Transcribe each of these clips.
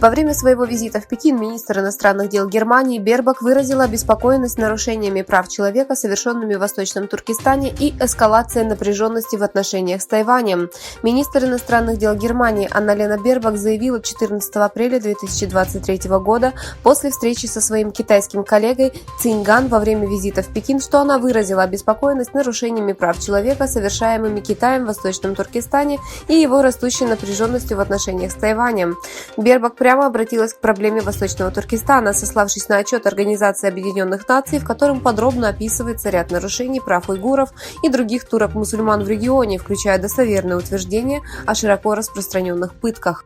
Во время своего визита в Пекин министр иностранных дел Германии Бербок выразила обеспокоенность нарушениями прав человека, совершенными в Восточном Туркестане, и эскалацией напряженности в отношениях с Тайванем. Министр иностранных дел Германии Анна-Лена Бербок заявила 14 апреля 2023 года после встречи со своим китайским коллегой Циньган во время визита в Пекин, что она выразила обеспокоенность нарушениями прав человека, совершаемыми Китаем в Восточном Туркестане, и его растущей напряженностью в отношениях с Тайванем. Бербок прямо обратилась к проблеме Восточного Туркестана, сославшись на отчет Организации Объединенных Наций, в котором подробно описывается ряд нарушений прав уйгуров и других турок-мусульман в регионе, включая достоверные утверждения о широко распространенных пытках.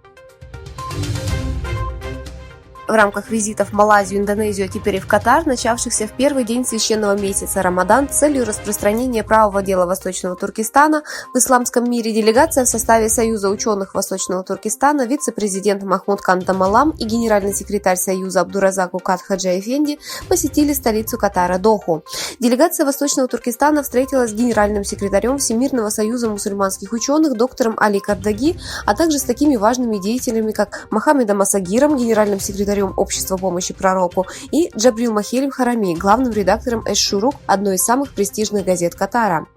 В рамках визитов в Малайзию, Индонезию, а теперь и в Катар, начавшихся в первый день священного месяца Рамадан, с целью распространения правого дела Восточного Туркестана в исламском мире, делегация в составе Союза ученых Восточного Туркестана, вице-президент Махмуд Кан Тамалам и генеральный секретарь Союза Абдуразак Укат Хаджа Эфенди посетили столицу Катара Доху. Делегация Восточного Туркестана встретилась с генеральным секретарем Всемирного союза мусульманских ученых доктором Али Кардаги, а также с такими важными деятелями, как Мохаммедом Асагиром, генеральным секретарем Общества помощи пророку, и Джабрил Махелем Харами, главным редактором Эш-Шурук, одной из самых престижных газет Катара.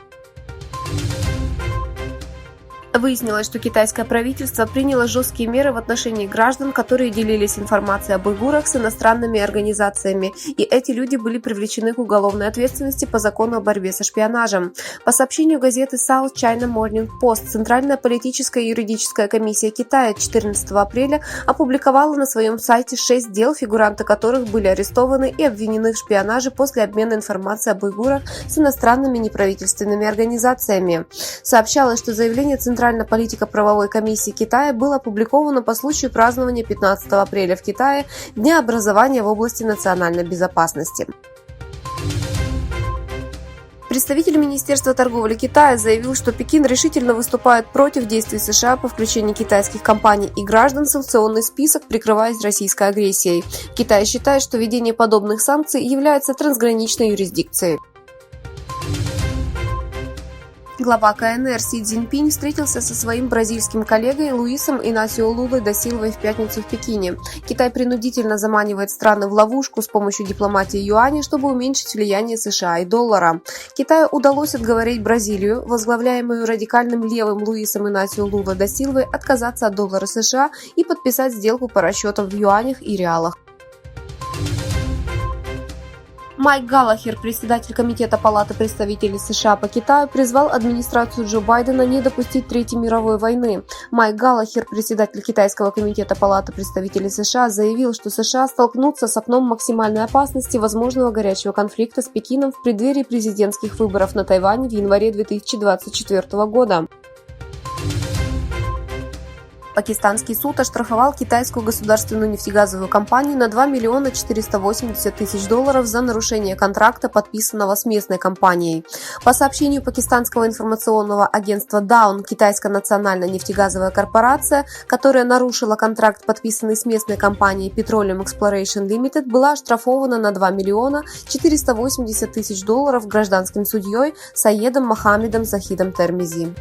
Выяснилось, что китайское правительство приняло жесткие меры в отношении граждан, которые делились информацией об уйгурах с иностранными организациями, и эти люди были привлечены к уголовной ответственности по закону о борьбе со шпионажем. По сообщению газеты South China Morning Post, Центральная политическая и юридическая комиссия Китая 14 апреля опубликовала на своем сайте 6 дел, фигуранты которых были арестованы и обвинены в шпионаже после обмена информацией об уйгурах с иностранными неправительственными организациями. Сообщалось, что заявление Центрально-политико-правовой комиссии Китая было опубликовано по случаю празднования 15 апреля в Китае Дня образования в области национальной безопасности. Представитель Министерства торговли Китая заявил, что Пекин решительно выступает против действий США по включению китайских компаний и граждан в санкционный список, прикрываясь российской агрессией. Китай считает, что введение подобных санкций является трансграничной юрисдикцией. Глава КНР Си Цзиньпинь встретился со своим бразильским коллегой Луисом Инасио Лулой да Силвой в пятницу в Пекине. Китай принудительно заманивает страны в ловушку с помощью дипломатии юаня, чтобы уменьшить влияние США и доллара. Китаю удалось отговорить Бразилию, возглавляемую радикальным левым Луисом Инасио Лула да Силвой, отказаться от доллара США и подписать сделку по расчетам в юанях и реалах. Майк Галлахер, председатель Комитета Палаты представителей США по Китаю, призвал администрацию Джо Байдена не допустить Третьей мировой войны. Майк Галлахер, председатель Китайского комитета Палаты представителей США, заявил, что США столкнутся с окном максимальной опасности возможного горячего конфликта с Пекином в преддверии президентских выборов на Тайване в январе 2024 года. Пакистанский суд оштрафовал китайскую государственную нефтегазовую компанию на $2 480 000 за нарушение контракта, подписанного с местной компанией. По сообщению пакистанского информационного агентства Даун, китайская национальная нефтегазовая корпорация, которая нарушила контракт, подписанный с местной компанией Petroleum Exploration Limited, была оштрафована на $2 480 000 гражданским судьей Саедом Мохаммедом Захидом Термизи.